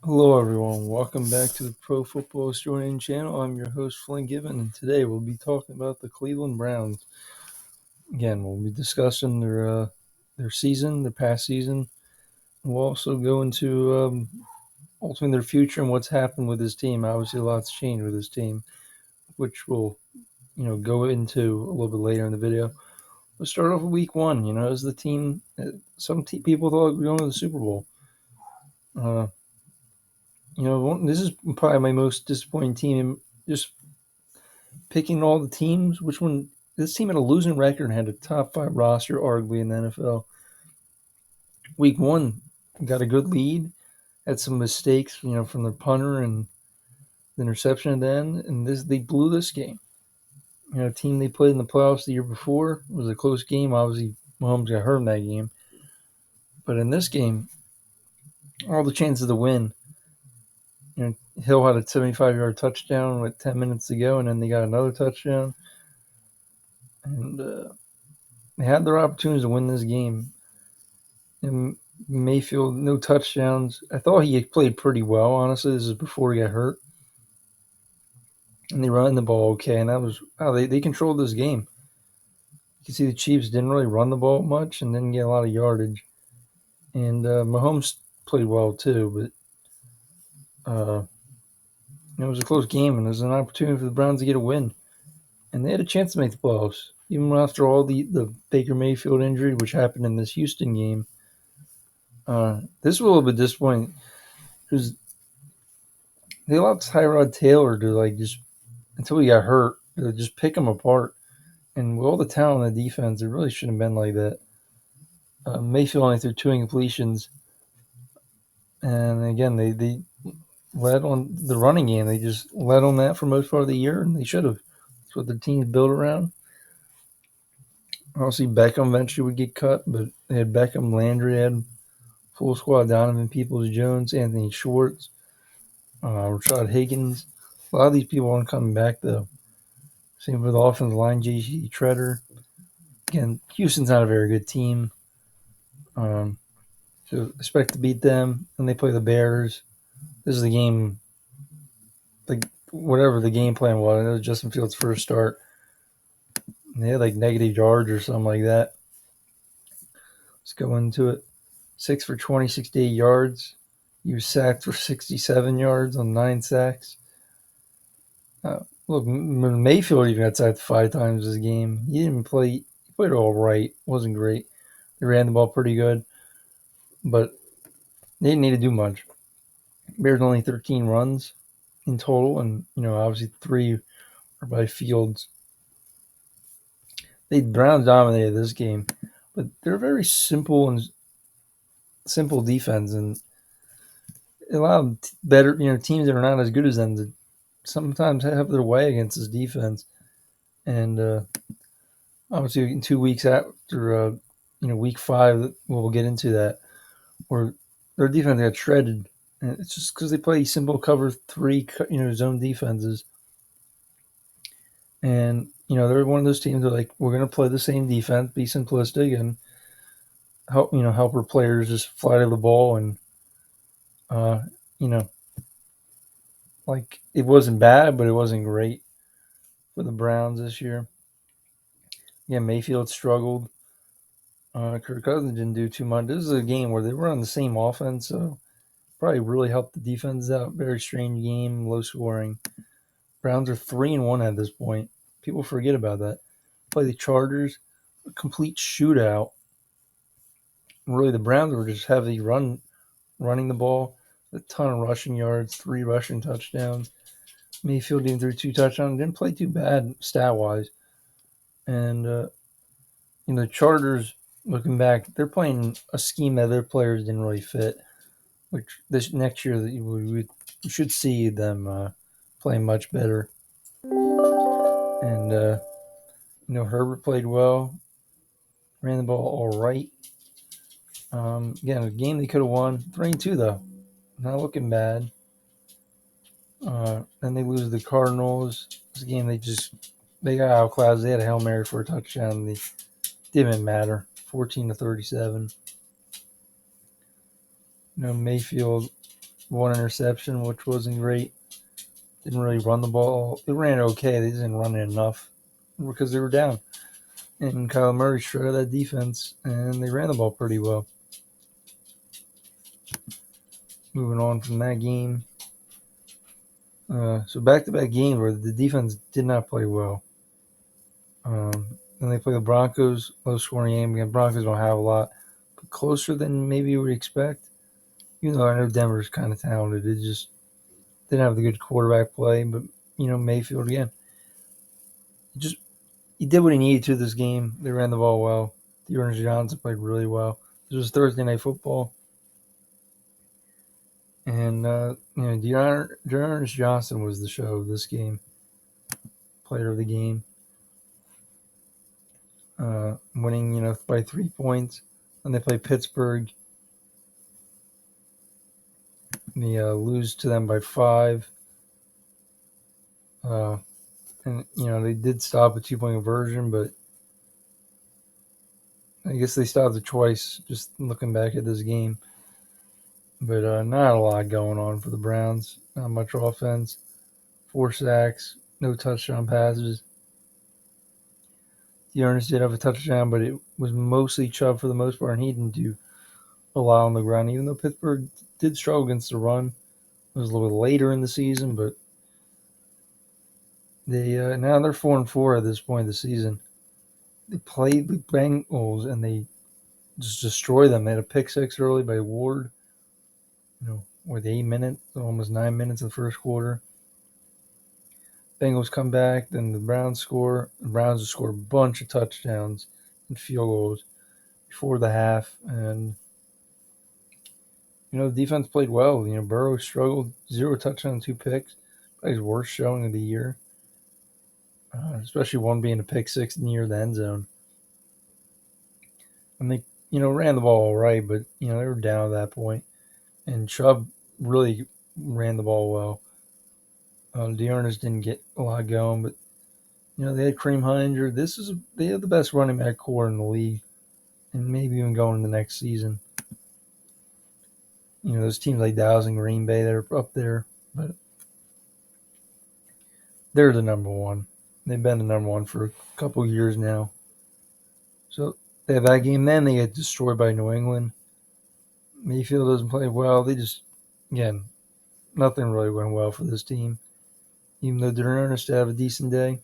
Hello, everyone. Welcome back to the Pro Football Historian channel. I'm your host, Flynn Gibbon, and today we'll be talking about the Cleveland Browns. Again, we'll be discussing their season, their past season. We'll also go into ultimately their future and what's happened with this team. Obviously, a lot's changed with this team, which we'll go into a little bit later in the video. Let's start off with Week 1. As the team, people thought we were going to the Super Bowl. This is probably my most disappointing team. Just picking all the teams, which one? This team had a losing record and had a top 5 roster, arguably in the NFL. Week 1 got a good lead, had some mistakes, from the punter and the interception at the end, and they blew this game. Team they played in the playoffs the year before was a close game. Obviously, Mahomes got hurt in that game, but in this game, all the chances to win. Hill had a 75-yard touchdown with 10 minutes to go, and then they got another touchdown. And they had their opportunities to win this game. And Mayfield, no touchdowns. I thought he played pretty well, honestly. This is before he got hurt. And they run the ball okay, and that was how they controlled this game. You can see the Chiefs didn't really run the ball much and didn't get a lot of yardage. And Mahomes played well too, but it was a close game, and it was an opportunity for the Browns to get a win. And they had a chance to make the playoffs, even after all the Baker Mayfield injury, which happened in this Houston game. This was a little bit disappointing because they allowed Tyrod Taylor to just until he got hurt to just pick him apart. And with all the talent on the defense, it really shouldn't have been like that. Mayfield only threw 2 incompletions, and again they led on the running game. They just led on that for most part of the year, and they should have. That's what the team's built around. Obviously, Beckham eventually would get cut, but they had Beckham, Landry, had full squad: Donovan Peoples-Jones, Anthony Schwartz, Rashad Higgins. A lot of these people aren't coming back though. Same with the offensive line, J.C. Treader. Again, Houston's not a very good team. So expect to beat them, and they play the Bears. This is the game, whatever the game plan was. It was Justin Fields' first start. And they had negative yards or something like that. Let's go into it. 6 for 20, 68 yards. He was sacked for 67 yards on 9 sacks. Look, Mayfield even got sacked 5 times this game. He didn't play. He played all right. Wasn't great. They ran the ball pretty good, but they didn't need to do much. Bears only 13 runs in total, and obviously 3 are by Fields. The Browns dominated this game, but they're very simple defense, and it allowed better teams that are not as good as them to sometimes have their way against this defense. And obviously, in 2 weeks after week 5, we'll get into that, where their defense got shredded. And it's just because they play simple cover 3, zone defenses. And, they're one of those teams that are we're going to play the same defense, be simplistic, and help our players just fly to the ball. And, it wasn't bad, but it wasn't great for the Browns this year. Yeah, Mayfield struggled. Kirk Cousins didn't do too much. This is a game where they were on the same offense, so probably really helped the defense out. Very strange game, low scoring. Browns are 3-1 at this point. People forget about that. Play the Chargers, a complete shootout. Really, the Browns were just heavy running the ball, a ton of rushing yards, 3 rushing touchdowns. Mayfield even threw 2 touchdowns. Didn't play too bad stat wise. And the Chargers, looking back, they're playing a scheme that their players didn't really fit. Which this next year we should see them playing much better. And Herbert played well, ran the ball all right. Again, a game they could have won. 3-2 though, not looking bad. Then they lose to the Cardinals. This game they got outclassed. They had a Hail Mary for a touchdown. They didn't matter. 14-37. Mayfield one interception, which wasn't great. Didn't really run the ball. They ran okay. They didn't run it enough because they were down. And Kyler Murray shredded that defense, and they ran the ball pretty well. Moving on from that game. So back-to-back games where the defense did not play well. Then they play the Broncos, low-scoring game. Again, Broncos don't have a lot, but closer than maybe you would expect. Even though I know Denver's kind of talented, it just didn't have the good quarterback play. But Mayfield again, he did what he needed to this game. They ran the ball well. Dearness Johnson played really well. This was Thursday Night Football, and Dearness Johnson was the show of this game, player of the game. Winning, by 3 points. And they play Pittsburgh. They lose to them by 5. And they did stop a 2-point conversion, but I guess they stopped it twice, just looking back at this game. But not a lot going on for the Browns. Not much offense. 4 sacks, no touchdown passes. Dearness did have a touchdown, but it was mostly Chubb for the most part, and he didn't do a lot on the ground, even though Pittsburgh did struggle against the run. It was a little later in the season, but now they're 4-4 at this point of the season. They played the Bengals and they just destroyed them. They had a pick six early by Ward. With 8 minutes, almost 9 minutes in the first quarter. Bengals come back, then the Browns score. The Browns will score a bunch of touchdowns and field goals before the half, and the defense played well. Burrow struggled, 0 touchdowns, 2 picks. Probably his worst showing of the year. Especially one being a pick six near the end zone. And they, ran the ball all right, but, they were down at that point. And Chubb really ran the ball well. Dearness didn't get a lot going, but, they had Kareem Hunt injured. They have the best running back core in the league, and maybe even going into the next season. Those teams like Dallas and Green Bay, they're up there, but they're the number one. They've been the number one for a couple years now. So they have that game. Then they get destroyed by New England. Mayfield doesn't play well. They just, again, nothing really went well for this team. Even though Dearness did have a decent day.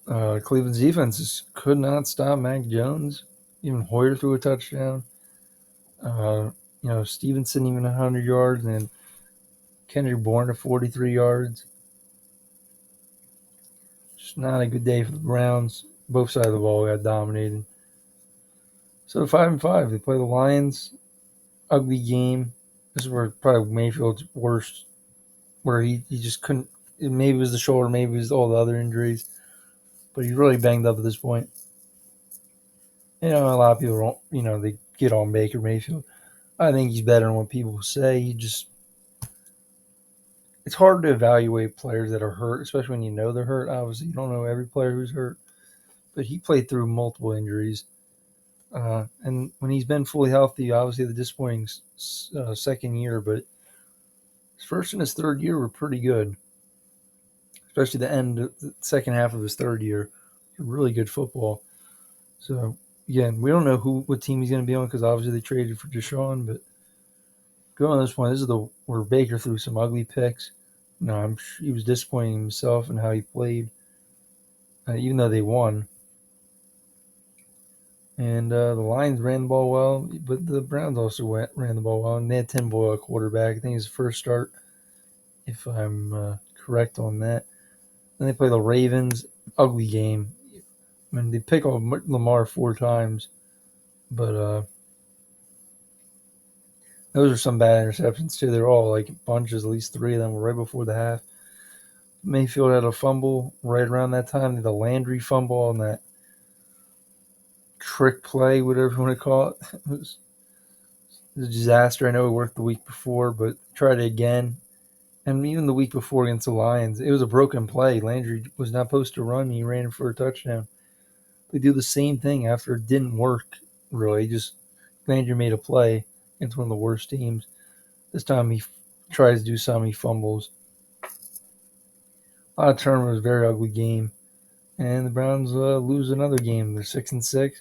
Cleveland's defense could not stop Mac Jones. Even Hoyer threw a touchdown. Stevenson even 100 yards, and Kendrick Bourne at 43 yards. Just not a good day for the Browns. Both sides of the ball got dominated. So 5-5, they play the Lions. Ugly game. This is where probably Mayfield's worst, where he just couldn't. Maybe it was the shoulder, maybe it was all the other injuries, but he's really banged up at this point. A lot of people don't. They get on Baker Mayfield. I think he's better than what people say. It's hard to evaluate players that are hurt, especially when you know they're hurt. Obviously, you don't know every player who's hurt, but he played through multiple injuries. And when he's been fully healthy, obviously the disappointing second year, but his first and his third year were pretty good, especially the second half of his third year. Really good football. So, again, we don't know what team he's going to be on because obviously they traded for Deshaun, but going to this point, this is where Baker threw some ugly picks. I'm sure he was disappointing himself in how he played, even though they won. And the Lions ran the ball well, but the Browns also ran the ball well. And they had Tim Boyle at quarterback. I think his first start, if I'm correct on that. Then they play the Ravens. Ugly game. I mean, they pick off Lamar 4 times, but those are some bad interceptions too. They're all like bunches. At least 3 of them were right before the half. Mayfield had a fumble right around that time. The Landry fumble on that trick play, whatever you want to call it. It was a disaster. I know it worked the week before, but tried it again. And even the week before against the Lions, it was a broken play. Landry was not supposed to run. He ran for a touchdown. They do the same thing after it didn't work, really. Landry made a play, against one of the worst teams. This time he tries to do some, he fumbles. A lot of turnovers, very ugly game. And the Browns lose another game. They're 6-6.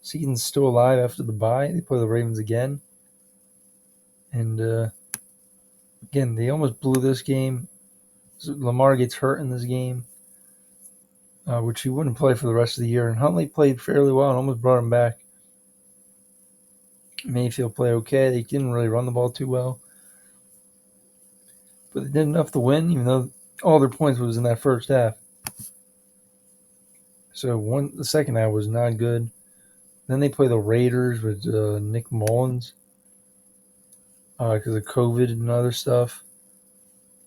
Season's still alive after the bye. They play the Ravens again. And again, they almost blew this game. So Lamar gets hurt in this game, which he wouldn't play for the rest of the year. And Huntley played fairly well and almost brought him back. Mayfield played okay. They didn't really run the ball too well. But they did enough to win, even though all their points was in that first half. So the second half was not good. Then they play the Raiders with Nick Mullins because of COVID and other stuff.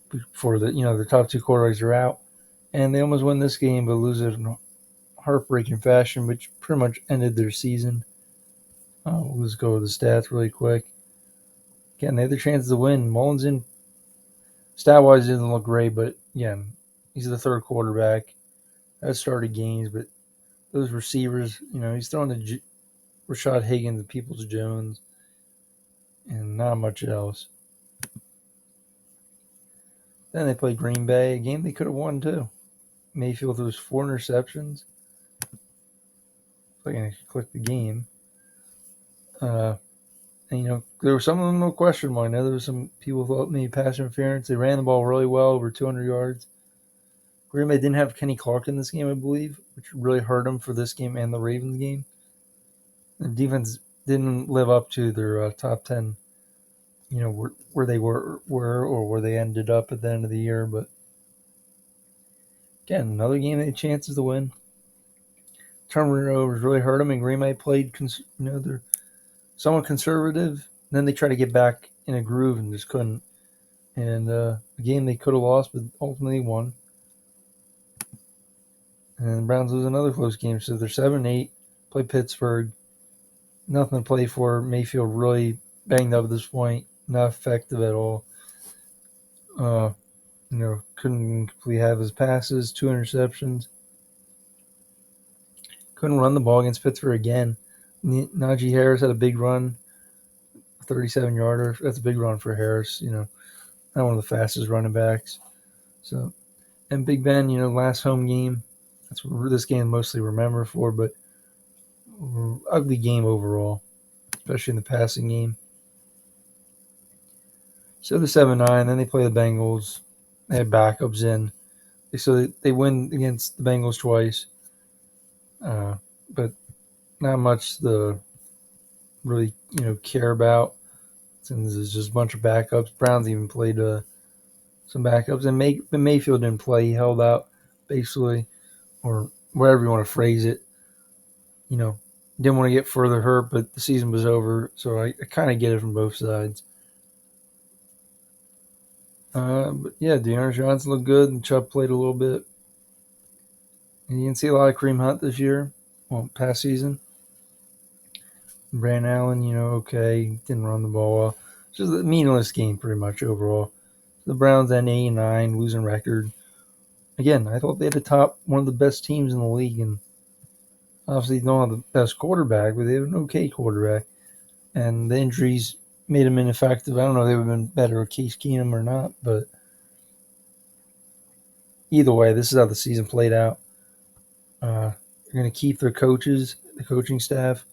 Before the top two quarterbacks are out, and they almost win this game, but lose it in heartbreaking fashion, which pretty much ended their season. Let's go with the stats really quick. Again, they had their chances to win. Mullins in stat-wise didn't look great, but again, he's the third quarterback. That started games, but those receivers, he's throwing to Rashad Higgins and Peoples-Jones, and not much else. Then they played Green Bay, a game they could have won too. Mayfield throws 4 interceptions. If I can click the game. And, there were some of them no question mark. There were some people thought maybe pass interference. They ran the ball really well, over 200 yards. Green Bay didn't have Kenny Clark in this game, I believe, which really hurt them for this game and the Ravens game. The defense didn't live up to their top 10, where they were or where they ended up at the end of the year. But again, another game they had chances to win. Turnovers really hurt them, and Green Bay played, they're somewhat conservative. Then they tried to get back in a groove and just couldn't. And a game they could have lost, but ultimately won. And the Browns lose another close game, so they're 7-8. Play Pittsburgh. Nothing to play for. Mayfield really banged up at this point. Not effective at all. Couldn't completely have his passes. 2 interceptions. Couldn't run the ball against Pittsburgh again. Najee Harris had a big run. 37-yarder. That's a big run for Harris. Not one of the fastest running backs. So, and Big Ben, last home game. That's what this game mostly remembered for, but ugly game overall, especially in the passing game. So they're 7-9. Then they play the Bengals. They have backups in. So they win against the Bengals twice. But not much to really, care about, since there's just a bunch of backups. Browns even played some backups, and Mayfield didn't play. He held out, basically, or whatever you want to phrase it. Didn't want to get further hurt, but the season was over, so I kind of get it from both sides. But yeah, Dearness Johnson looked good, and Chubb played a little bit. And you didn't see a lot of Kareem Hunt this year, past season. Brandon Allen, okay, didn't run the ball well. It's just a meaningless game, pretty much, overall. The Browns at 8-9, losing record. Again, I thought they had one of the best teams in the league, and obviously don't have the best quarterback, but they have an okay quarterback. And the injuries made him ineffective. I don't know if they would have been better with Case Keenum or not, but either way, this is how the season played out. They're going to keep their coaches, the coaching staff.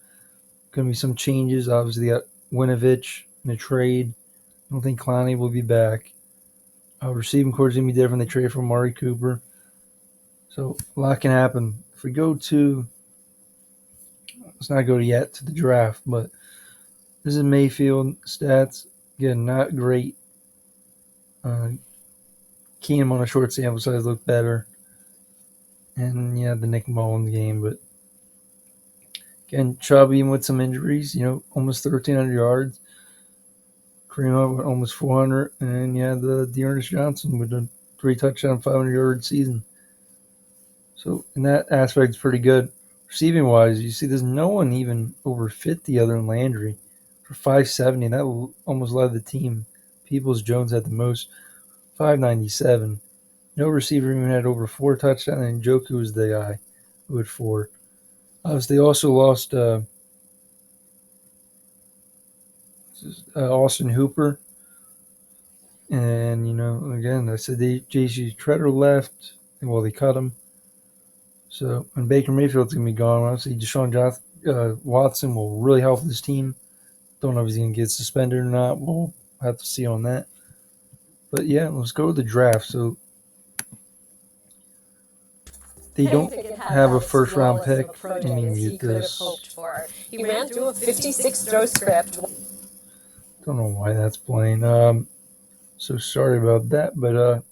Going to be some changes. Obviously, they got Winovich in a trade. I don't think Clowney will be back. Receiving core is going to be different. They trade for Amari Cooper. So a lot can happen. If we go to, let's not go yet to the draft, but this is Mayfield stats. Again, not great. Keenum on a short sample size looked better. And yeah, the Nick Mullins game, but again, Chubb even with some injuries, almost 1,300 yards. Kareem Hunt with almost 400, and yeah, the Dearness Johnson with a 3-touchdown, 500-yard season. So in that aspect, it's pretty good. Receiving wise, you see, there's no one even over 50 other than Landry for 570. And that almost led the team. Peoples-Jones had the most, 597. No receiver even had over 4 touchdowns, and Njoku was the guy who had 4. Obviously, they also lost. Austin Hooper. And, again, I said J.C. Treader left. Well, they cut him. So, and Baker Mayfield's going to be gone. Obviously, Watson will really help this team. Don't know if he's going to get suspended or not. We'll have to see on that. But, yeah, let's go to the draft. So, they don't have a first-round pick. Let me mute this. He ran through a 56-throw script. Don't know why that's playing. So sorry about that. But,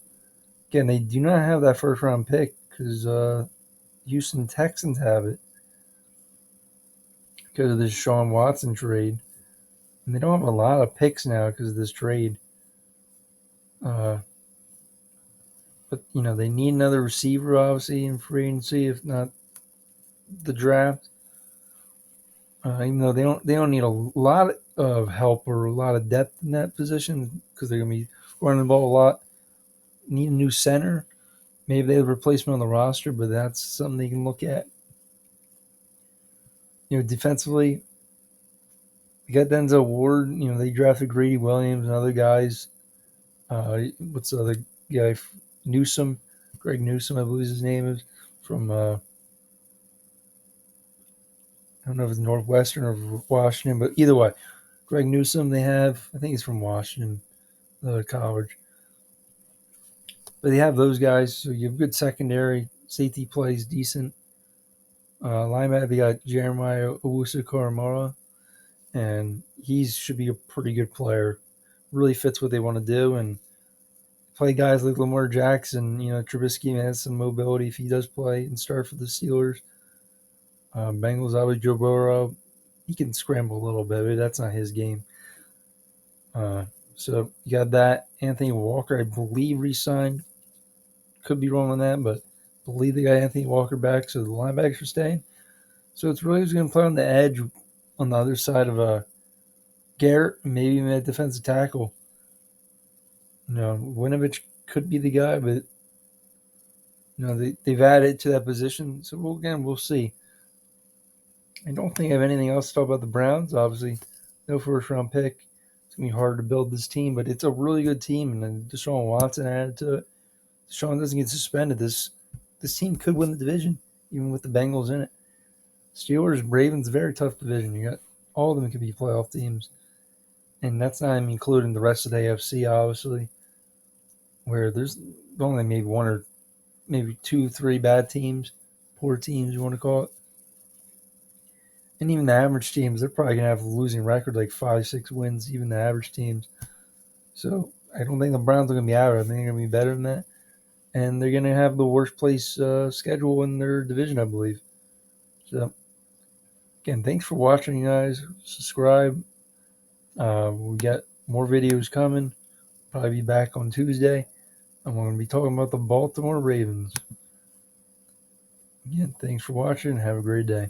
again, they do not have that first-round pick because Houston Texans have it because of this Deshaun Watson trade. And they don't have a lot of picks now because of this trade. But, they need another receiver, obviously, in free agency, if not the draft. Even though they don't need a lot of help or a lot of depth in that position because they're going to be running the ball a lot. Need a new center. Maybe they have a replacement on the roster, but that's something they can look at. Defensively, they got Denzel Ward. They drafted Grady Williams and other guys. What's the other guy? Newsome. Greg Newsome, I believe his name is, from, I don't know if it's Northwestern or Washington, but either way, Greg Newsome they have. I think he's from Washington college. But they have those guys, so you have good secondary. Safety plays decent. Linebacker, they got Jeremiah Owusu-Koramoah, and he should be a pretty good player. Really fits what they want to do, and play guys like Lamar Jackson. Trubisky has some mobility if he does play and start for the Steelers. Bengals, obviously, Joe Burrow. He can scramble a little bit, but that's not his game. So you got that. Anthony Walker, I believe, re-signed. Could be wrong on that, but I believe they got Anthony Walker back, so the linebackers are staying. So it's really who's going to play on the edge on the other side of Garrett, maybe even a defensive tackle. Winovich could be the guy, but they've added to that position. So we'll see. I don't think I have anything else to talk about the Browns. Obviously, no first-round pick. It's going to be hard to build this team, but it's a really good team, and then Deshaun Watson added to it. Deshaun doesn't get suspended. This team could win the division, even with the Bengals in it. Steelers, Ravens, very tough division. You got all of them could be playoff teams, and that's not even including the rest of the AFC, obviously, where there's only maybe one or maybe 2, 3 bad teams, poor teams, you want to call it. And even the average teams, they're probably going to have a losing record, like 5, 6 wins, even the average teams. So I don't think the Browns are going to be out. I think they're going to be better than that. And they're going to have the worst place schedule in their division, I believe. So, again, thanks for watching, guys. Subscribe. We got more videos coming. Probably be back on Tuesday. I'm going to be talking about the Baltimore Ravens. Again, thanks for watching. Have a great day.